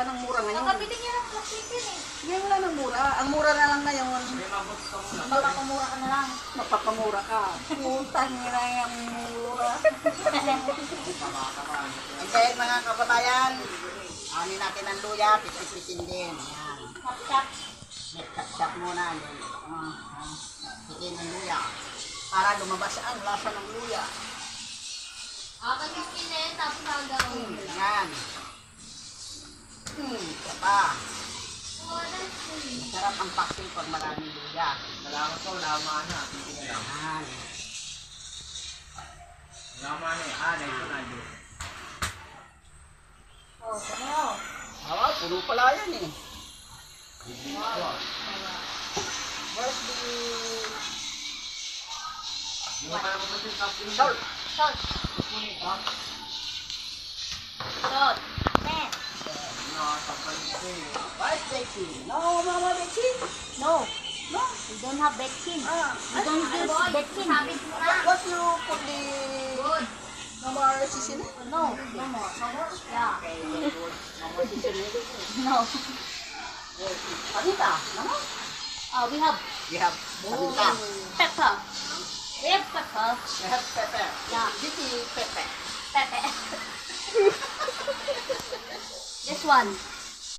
wala nang mura ngayon. Nakabili niya ng plastic yun eh. Ngayon wala nang mura. Ang mura na lang ngayon. Magpapamura ka na lang. Mapapamura ka. Putang na yung mura. Okay, mga kababayan, anin natin ang luya, pipitin din. Yan. Tap-tap. Tap-tap muna. Pitin ang luya. Para lumabas ang lasa ng luya. Kanyang kinin, tapos nagawin. Yan. Isa pa. Masarap ang paksil pag maraming luya. Salamat po, laman na. Titingin lang. Yan. Laman na eh. Dito na dito. Oh, ano? Puno pala yan eh. Where's the Hindi mo kaya mabuti yung kapin. salt? Salt. Salt. Amen. Nakasapal ito eh. Where's Becky? No, Mama Becky. No. No. We don't have baking. We don't use baking. Sabi mo na. What you put the Good. Mama seasoning? No. No more. No more? Yeah. Mama seasoning. No. Panita, no? We have We have panita. pepper. We have pepper. We have pepper. Yeah. This is pepper. Pepper. This one.